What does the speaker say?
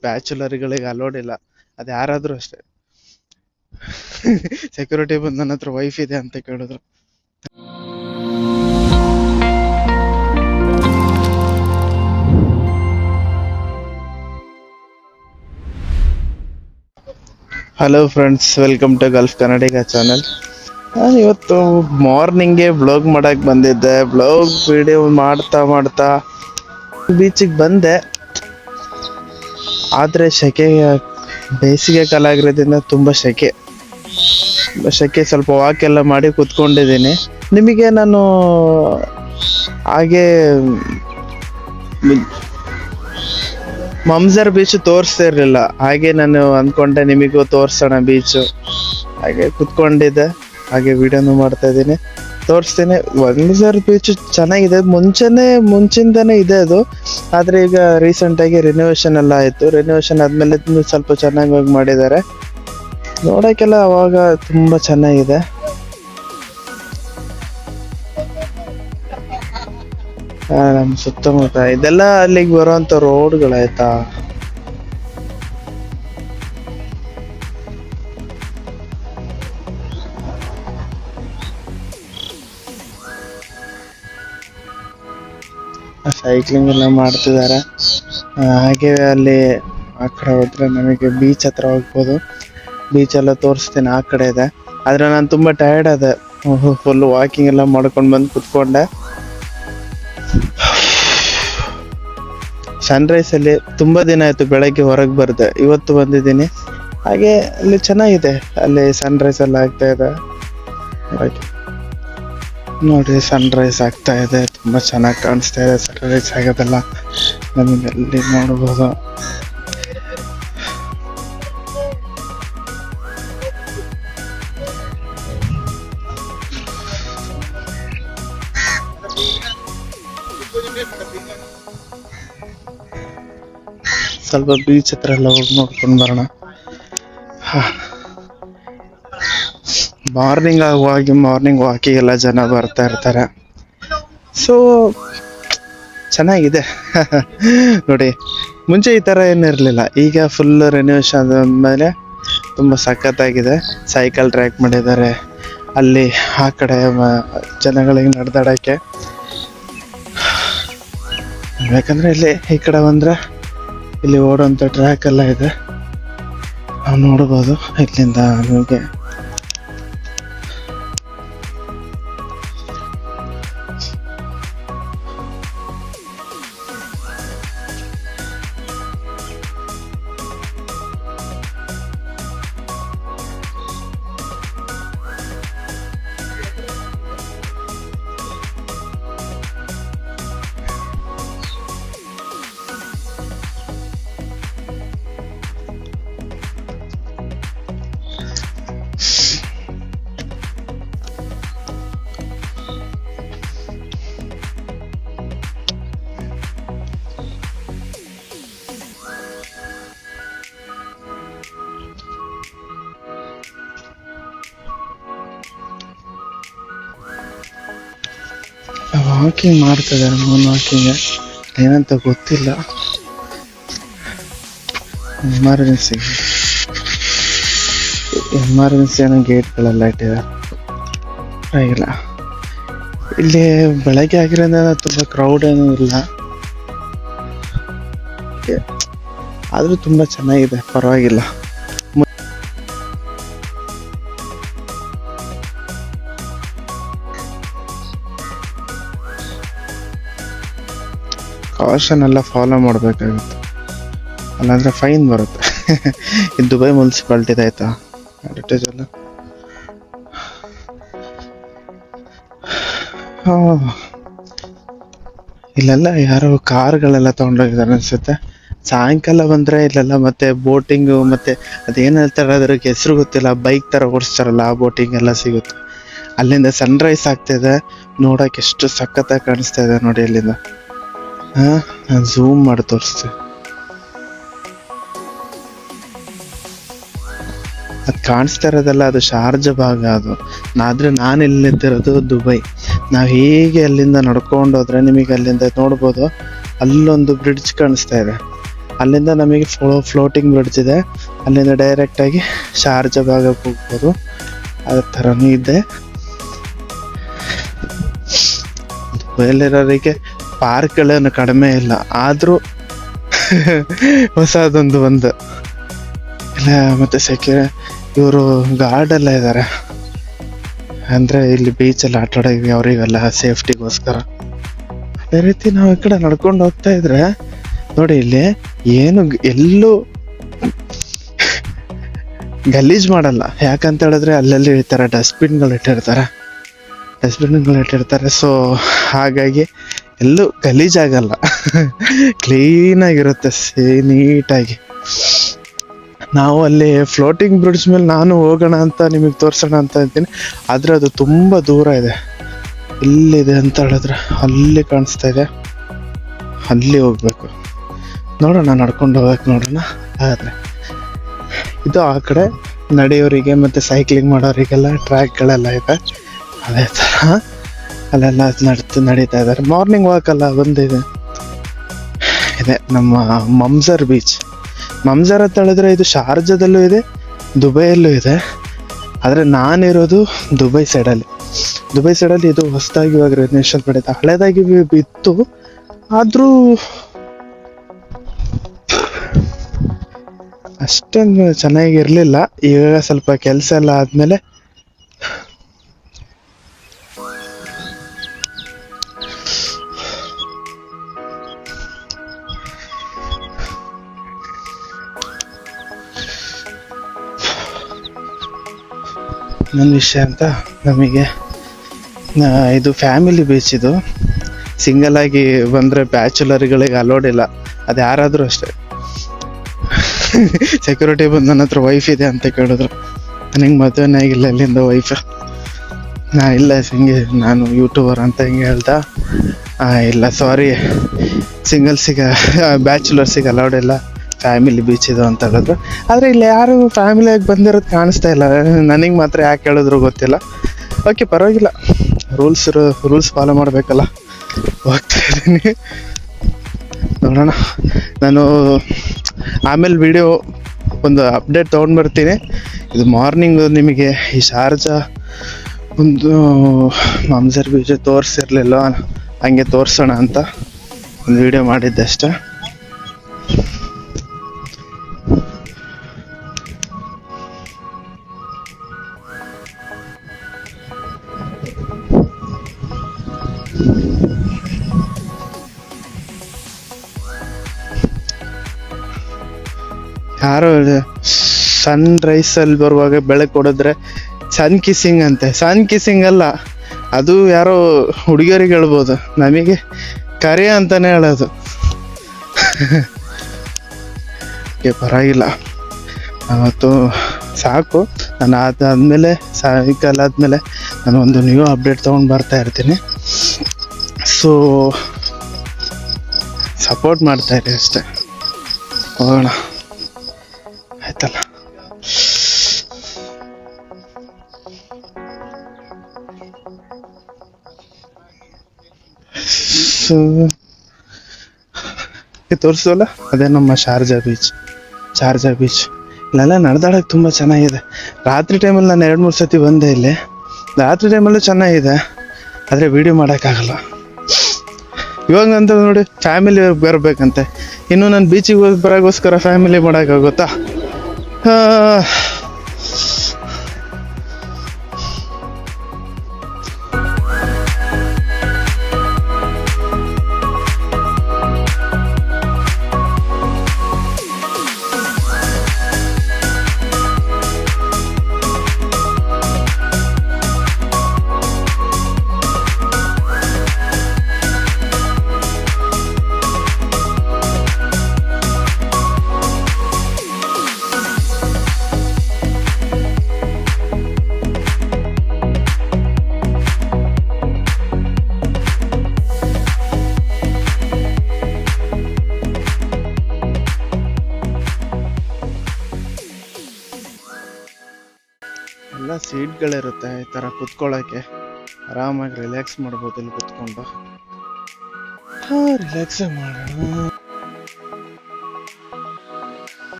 ಬ್ಯಾಚುಲರ್ಗಳಿಗೆ allowed ಇಲ್ಲ. ಅದು ಯಾರಾದರೂ ಅಷ್ಟೇ. ಸೆಕ್ಯೂರಿಟಿ ಬಂದು ನನ್ನ ಹತ್ರ ವೈಫ್ ಇದೆ ಅಂತ ಕೇಳಿದ್ರು. Hello friends, welcome to Gulf Kannadiga channel. ನಾನು ಇವತ್ತು ಮಾರ್ನಿಂಗೇ ಬ್ಲಾಗ್ ಮಾಡಕ್ಕೆ ಬಂದಿದ್ದೆ. ಬ್ಲಾಗ್ ವಿಡಿಯೋ ಮಾಡ್ತಾ ಬೀಚಿಗೆ ಬಂದೆ. ಆದರೆ ಬೇಸಿಗೆ ಕಾಲ ಆಗಿರೋದ್ರಿಂದ ತುಂಬ ಸೆಕೆ. ಸ್ವಲ್ಪ ವಾಕ್ ಎಲ್ಲ ಮಾಡಿ ಕೂತ್ಕೊಂಡಿದ್ದೀನಿ. ನಿಮಗೆ ನಾನು ಹಾಗೆ ಮಮ್ಜರ್ ಬೀಚ್ ತೋರಿಸ್ತಾ ಇರಲಿಲ್ಲ. ಹಾಗೆ ನಾನು ಅಂದ್ಕೊಂಡೆ ನಿಮಗೂ ತೋರಿಸೋಣ ಬೀಚು. ಹಾಗೆ ಕೂತ್ಕೊಂಡಿದ್ದೆ, ಹಾಗೆ ವಿಡಿಯೋನು ಮಾಡ್ತಾ ಇದ್ದೀನಿ, ತೋರಿಸ್ತೀನಿ. ಮಮ್ಜರ್ ಬೀಚ್ ಚೆನ್ನಾಗಿದೆ, ಮುಂಚಿಂದನೇ ಇದೆ ಅದು. ಆದರೆ ಈಗ ರೀಸೆಂಟಾಗಿ ರಿನೋವೇಷನ್ ಎಲ್ಲ ಆಯಿತು. ರಿನೋವೇಷನ್ ಆದಮೇಲೆ ಸ್ವಲ್ಪ ಚೆನ್ನಾಗಿ ಮಾಡಿದ್ದಾರೆ. ನೋಡೋಕ್ಕೆಲ್ಲ ಅವಾಗ ತುಂಬ ಚೆನ್ನಾಗಿದೆ. ನಮ್ಮ ಸುತ್ತಮುತ್ತ ಇದೆಲ್ಲ ಅಲ್ಲಿಗೆ ಬರುವಂಥ ರೋಡ್ಗಳಾಯ್ತಾ. ಸೈಕ್ಲಿಂಗ್ ಎಲ್ಲ ಮಾಡ್ತಿದ್ದಾರೆ. ಹಾಗೆ ಅಲ್ಲಿ ಆ ಕಡೆ ಹೋದ್ರೆ ನಮಗೆ ಬೀಚ್ ಹತ್ರ ಹೋಗ್ಬೋದು. ಬೀಚ್ ಎಲ್ಲ ತೋರಿಸ್ತೀನಿ, ಆ ಕಡೆ ಇದೆ. ಆದರೆ ನಾನು ತುಂಬ ಟಯರ್ಡ್ ಆದೆ. ಫುಲ್ ವಾಕಿಂಗ್ ಎಲ್ಲ ಮಾಡ್ಕೊಂಡು ಬಂದು ಕುತ್ಕೊಂಡೆ. ಸನ್ರೈಸಲ್ಲಿ ತುಂಬ ದಿನ ಆಯಿತು ಬೆಳಗ್ಗೆ ಹೊರಗೆ ಬರದೆ, ಇವತ್ತು ಬಂದಿದ್ದೀನಿ. ಹಾಗೆ ಅಲ್ಲಿ ಚೆನ್ನಾಗಿದೆ, ಅಲ್ಲಿ ಸನ್ರೈಸ್ ಎಲ್ಲ ಆಗ್ತಾ ಇದೆ. ನೋಡಿ, ಸನ್ರೈಸ್ ಆಗ್ತಾ ಇದೆ, ತುಂಬ ಚೆನ್ನಾಗಿ ಕಾಣಿಸ್ತಾ ಇದೆ. ಸನ್ರೈಸ್ ಆಗೋದೆಲ್ಲ ನಮಗೆ ಅಲ್ಲಿ ನೋಡ್ಬೋದು. ಸ್ವಲ್ಪ ಬೀಚ್ ಹತ್ರ ಎಲ್ಲ ಹೋಗಿ ನೋಡ್ಕೊಂಡು ಬರೋಣ. ಮಾರ್ನಿಂಗ್ ವಾಕಿಗೆಲ್ಲ ಜನ ಬರ್ತಾ ಇರ್ತಾರೆ. ಸೊ ಚೆನ್ನಾಗಿದೆ. ನೋಡಿ, ಮುಂಚೆ ಈ ಥರ ಏನಿರಲಿಲ್ಲ. ಈಗ ಫುಲ್ ರೆನೋವೇಷನ್ ಆದಮೇಲೆ ತುಂಬ ಸಖತ್ತಾಗಿದೆ. ಸೈಕಲ್ ಟ್ರ್ಯಾಕ್ ಮಾಡಿದ್ದಾರೆ ಅಲ್ಲಿ. ಆ ಕಡೆ ಜನಗಳಿಗೆ ನಡೆದಾಡೋಕ್ಕೆ, ಯಾಕಂದರೆ ಇಲ್ಲಿ ಈ ಕಡೆ ಬಂದರೆ ಇಲ್ಲಿ ಓಡೋಂಥ ಟ್ರ್ಯಾಕ್ ಎಲ್ಲ ಇದೆ, ನಾವು ನೋಡ್ಬೋದು ಇಲ್ಲಿಂದ ನಮಗೆ. ವಾಕಿಂಗ್ ಮಾಡ್ತಿದ್ದಾರೆ, ವಾಕಿಂಗ್ ಏನಂತ ಗೊತ್ತಿಲ್ಲ. ಎಮರ್ಜೆನ್ಸಿ ಏನೋ ಗೇಟ್ಗಳೆಲ್ಲ ಇಟ್ಟಿದ್ದಾರೆ. ಆಗಿಲ್ಲ, ಇಲ್ಲಿ ಬೆಳಗ್ಗೆ ಆಗಿರೋದ್ರಿಂದ ತುಂಬ ಕ್ರೌಡ್ ಏನೂ ಇಲ್ಲ. ಆದರೂ ತುಂಬ ಚೆನ್ನಾಗಿದೆ, ಪರವಾಗಿಲ್ಲ. ಕಾಷನ್ ಎಲ್ಲ ಫಾಲೋ ಮಾಡಬೇಕಾಗುತ್ತೆ, ಅಲ್ಲಾಂದರೆ ಫೈನ್ ಬರುತ್ತೆ. ಇದು ದುಬೈ ಮುನ್ಸಿಪಾಲ್ಟಿದು ಆಯ್ತಾ ಅಡ್ವರ್ಟೈಸ್ ಎಲ್ಲ. ಇಲ್ಲೆಲ್ಲ ಯಾರೋ ಕಾರ್ಗಳೆಲ್ಲ ತೊಗೊಂಡೋಗಿದ್ದಾರೆ ಅನಿಸುತ್ತೆ. ಸಾಯಂಕಾಲ ಬಂದರೆ ಇಲ್ಲೆಲ್ಲ ಮತ್ತೆ ಬೋಟಿಂಗು, ಮತ್ತೆ ಅದೇನು ಹೇಳ್ತಾರೆ ಅದ್ರಿಗೆ ಹೆಸರು ಗೊತ್ತಿಲ್ಲ, ಬೈಕ್ ಥರ ಓಡಿಸ್ತಾರಲ್ಲ ಆ ಬೋಟಿಂಗ್ ಎಲ್ಲ ಸಿಗುತ್ತೆ. ಅಲ್ಲಿಂದ ಸನ್ರೈಸ್ ಆಗ್ತಾಯಿದೆ, ನೋಡೋಕೆ ಎಷ್ಟು ಸಖತ್ತಾಗಿ ಕಾಣಿಸ್ತಾ ಇದೆ ನೋಡಿ ಅಲ್ಲಿಂದ. ನಾನು ಝೂಮ್ ಮಾಡಿ ತೋರಿಸ್ತೀನಿ. ಅದು ಕಾಣಿಸ್ತಾ ಇರೋದಲ್ಲ, ಅದು ಶಾರ್ಜಾ ಭಾಗ ಅದು. ಆದರೆ ನಾನು ಇಲ್ಲಿ ನಿಂತಿರೋದು ದುಬೈ. ನಾವು ಹೀಗೆ ಅಲ್ಲಿಂದ ನಡ್ಕೊಂಡು ಹೋದ್ರೆ ನಿಮಗೆ ಅಲ್ಲಿಂದ ನೋಡ್ಬೋದು, ಅಲ್ಲೊಂದು ಬ್ರಿಡ್ಜ್ ಕಾಣಿಸ್ತಾ ಇದೆ. ಅಲ್ಲಿಂದ ನಮಗೆ ಫ್ಲೋಟಿಂಗ್ ಬ್ರಿಡ್ಜ್ ಇದೆ, ಅಲ್ಲಿಂದ ಡೈರೆಕ್ಟಾಗಿ ಶಾರ್ಜಾ ಭಾಗಕ್ಕೆ ಹೋಗ್ಬೋದು. ಅದೇ ಥರನೂ ಇದೆ. ದುಬೈಲಿರೋರಿಗೆ ಪಾರ್ಕ್ಗಳೇನು ಕಡಿಮೆ ಇಲ್ಲ, ಆದರೂ ಹೊಸದೊಂದು ಒಂದು ಇಲ್ಲ. ಮತ್ತು ಇವರು ಗಾರ್ಡ್ ಎಲ್ಲ ಇದ್ದಾರೆ, ಅಂದರೆ ಇಲ್ಲಿ ಬೀಚಲ್ಲಿ ಆಟ ಆಡೋಕೆ ಅವರಿಗೆಲ್ಲ ಸೇಫ್ಟಿಗೋಸ್ಕರ. ಅದೇ ರೀತಿ ನಾವು ಈ ಕಡೆ ನಡ್ಕೊಂಡು ಹೋಗ್ತಾ ಇದ್ರೆ ನೋಡಿ, ಇಲ್ಲಿ ಏನು ಎಲ್ಲೂ ಗಲೀಜ್ ಮಾಡಲ್ಲ. ಯಾಕಂತ ಹೇಳಿದ್ರೆ ಅಲ್ಲೆಲ್ಲಿ ಇರ್ತಾರೆ ಡಸ್ಟ್ಬಿನ್ಗಳು ಇಟ್ಟಿರ್ತಾರೆ. ಸೊ ಹಾಗಾಗಿ ಎಲ್ಲೂ ಗಲೀಜಾಗಲ್ಲ, ಕ್ಲೀನಾಗಿರುತ್ತೆ, ನೀಟಾಗಿ. ನಾವು ಅಲ್ಲಿ ಫ್ಲೋಟಿಂಗ್ ಬ್ರಿಡ್ಜ್ ಮೇಲೆ ನಾನು ಹೋಗೋಣ ಅಂತ ನಿಮಗೆ ತೋರಿಸೋಣ ಅಂತ ಇದ್ದೀನಿ, ಆದರೆ ಅದು ತುಂಬ ದೂರ ಇದೆ. ಇಲ್ಲಿದೆ ಅಂತ ಹೇಳಿದ್ರೆ ಅಲ್ಲಿ ಕಾಣಿಸ್ತಾ ಇದೆ, ಅಲ್ಲಿ ಹೋಗ್ಬೇಕು. ನೋಡೋಣ, ನಡ್ಕೊಂಡು ಹೋಗಕ್ಕೆ ನೋಡೋಣ. ಆದರೆ ಇದು ಆ ಕಡೆ ನಡೆಯೋರಿಗೆ ಮತ್ತು ಸೈಕ್ಲಿಂಗ್ ಮಾಡೋರಿಗೆಲ್ಲ ಟ್ರ್ಯಾಕ್ಗಳೆಲ್ಲ ಇದೆ. ಅದೇ ಥರ ಅಲ್ಲೆಲ್ಲ ನಡೀತಾ ಇದ್ದಾರೆ. ಮಾರ್ನಿಂಗ್ ವಾಕ್ ಅಲ್ಲ ಬಂದಿದೆ. ಇದೆ ನಮ್ಮ ಮಮ್ಜರ್ ಬೀಚ್. ಮಮ್ಜರ್ ಅಂತ ಹೇಳಿದ್ರೆ ಇದು ಶಾರ್ಜಾದಲ್ಲೂ ಇದೆ, ದುಬೈಯಲ್ಲೂ ಇದೆ. ಆದರೆ ನಾನಿರೋದು ದುಬೈ ಸೈಡಲ್ಲಿ. ಇದು ಹೊಸದಾಗಿ ಇವಾಗ ರೆನ್ಯೂವೇಷನ್ ಪಡೀತಾ, ಹಳೇದಾಗಿ ಇತ್ತು, ಆದರೂ ಅಷ್ಟೊಂದು ಚೆನ್ನಾಗಿರಲಿಲ್ಲ. ಇವಾಗ ಸ್ವಲ್ಪ ಕೆಲಸ ಎಲ್ಲ ಆದಮೇಲೆ ನನ್ನ ವಿಷಯ ಅಂತ ನಮಗೆ ಇದು ಫ್ಯಾಮಿಲಿ ಬೀಚ್. ಇದು ಸಿಂಗಲ್ ಆಗಿ ಬಂದರೆ ಬ್ಯಾಚುಲರ್ಗಳಿಗೆ ಅಲೋಡ್ ಇಲ್ಲ. ಅದು ಯಾರಾದರೂ ಅಷ್ಟೇ. ಸೆಕ್ಯೂರಿಟಿ ಬಂದು ನನ್ನ ಹತ್ರ ವೈಫ್ ಇದೆ ಅಂತ ಕೇಳಿದ್ರು. ನನಗೆ ಮದುವೆನೇ ಆಗಿಲ್ಲ, ಇಲ್ಲಿಂದ ವೈಫ್. ಇಲ್ಲ ನಾನು ಯೂಟ್ಯೂಬರ್ ಅಂತ ಹಿಂಗೆ ಹೇಳ್ದ. ಇಲ್ಲ ಸಾರಿ, ಬ್ಯಾಚುಲರ್ಸಿಗೆ ಅಲೌಡ್ ಇಲ್ಲ, ಫ್ಯಾಮಿಲಿ ಬೀಚ್ ಇದು ಅಂತ ಹೇಳಿದ್ರು. ಆದರೆ ಇಲ್ಲಿ ಯಾರು ಫ್ಯಾಮಿಲಿಯಾಗಿ ಬಂದಿರೋದು ಕಾಣಿಸ್ತಾ ಇಲ್ಲ. ನನಗೆ ಮಾತ್ರ ಯಾಕೆ ಹೇಳಿದ್ರು ಗೊತ್ತಿಲ್ಲ. ಓಕೆ, ಪರವಾಗಿಲ್ಲ, ರೂಲ್ಸ್ ಫಾಲೋ ಮಾಡಬೇಕಲ್ಲ. ಹೋಗ್ತಾ ಇದ್ದೀನಿ, ನೋಡೋಣ. ನಾನು ಆಮೇಲೆ ವಿಡಿಯೋ ಒಂದು ಅಪ್ಡೇಟ್ ತೊಗೊಂಡು ಬರ್ತೀನಿ. ಇದು ಮಾರ್ನಿಂಗ್ ನಿಮಗೆ ಈ ಶಾರ್ಜಾ ಒಂದು ಮಮ್ಜರ್ ಬೀಚ್ ತೋರಿಸಿರ್ಲಿಲ್ಲ, ಹಂಗೆ ತೋರಿಸೋಣ ಅಂತ ಒಂದು ವಿಡಿಯೋ ಮಾಡಿದ್ದೆ ಅಷ್ಟೇ. ಯಾರೋ ಸನ್ ರೈಸಲ್ಲಿ ಬರುವಾಗ ಬೆಳಕು ಕೊಡಿದ್ರೆ ಸನ್ ಕಿಸ್ಸಿಂಗ್ ಅಂತೆ. ಸನ್ ಕಿಸ್ಸಿಂಗ್ ಅಲ್ಲ, ಅದು ಯಾರೋ ಹುಡುಗಿಯರಿಗೆ ಹೇಳ್ಬೋದು, ನಮಗೆ ಕರೆ ಅಂತಾನೆ ಹೇಳೋದು. ಪರವಾಗಿಲ್ಲ, ಅವತ್ತು ಸಾಕು. ನಾನು ಅದಾದಮೇಲೆ ಸಾಯಂಕಾಲ ಆದಮೇಲೆ ನಾನು ಒಂದು ನ್ಯೂ ಅಪ್ಡೇಟ್ ತೊಗೊಂಡು ಬರ್ತಾ ಇರ್ತೀನಿ. ಸೊ ಸಪೋರ್ಟ್ ಮಾಡ್ತಾಯಿರಿ ಅಷ್ಟೇ. ಹೋಗೋಣ, ಆಯ್ತಲ್ಲ. ಸೊ ತೋರಿಸೋಲ್ಲ, ಅದೇ ನಮ್ಮ ಶಾರ್ಜಾ ಬೀಚ್. ಇಲ್ಲೆಲ್ಲ ನಡೆದಾಡೋಕೆ ತುಂಬ ಚೆನ್ನಾಗಿದೆ. ರಾತ್ರಿ ಟೈಮಲ್ಲಿ ನಾನು 2-3 ಸತಿ ಬಂದೆ ಇಲ್ಲಿ. ರಾತ್ರಿ ಟೈಮಲ್ಲೂ ಚೆನ್ನಾಗಿದೆ, ಆದರೆ ವೀಡಿಯೋ ಮಾಡೋಕ್ಕಾಗಲ್ಲ. ಇವಾಗ ಅಂತ ನೋಡಿ ಫ್ಯಾಮಿಲಿ ಬರಬೇಕಂತೆ. ಇನ್ನು ನಾನು ಬೀಚಿಗೆ ಹೋಗಿ ಬರೋಕ್ಕೋಸ್ಕರ ಫ್ಯಾಮಿಲಿ ಮಾಡೋಕ್ಕಾಗುತ್ತಾ? ಎಲ್ಲ ಸೀಟ್ಗಳಿರುತ್ತೆ ಈ ಥರ ಕುತ್ಕೊಳ್ಳೋಕ್ಕೆ, ಆರಾಮಾಗಿ ರಿಲ್ಯಾಕ್ಸ್ ಮಾಡ್ಬೋದು ಇಲ್ಲಿ ಕುತ್ಕೊಂಡು. ರಿಲ್ಯಾಕ್ಸೇ ಮಾಡೋಣ.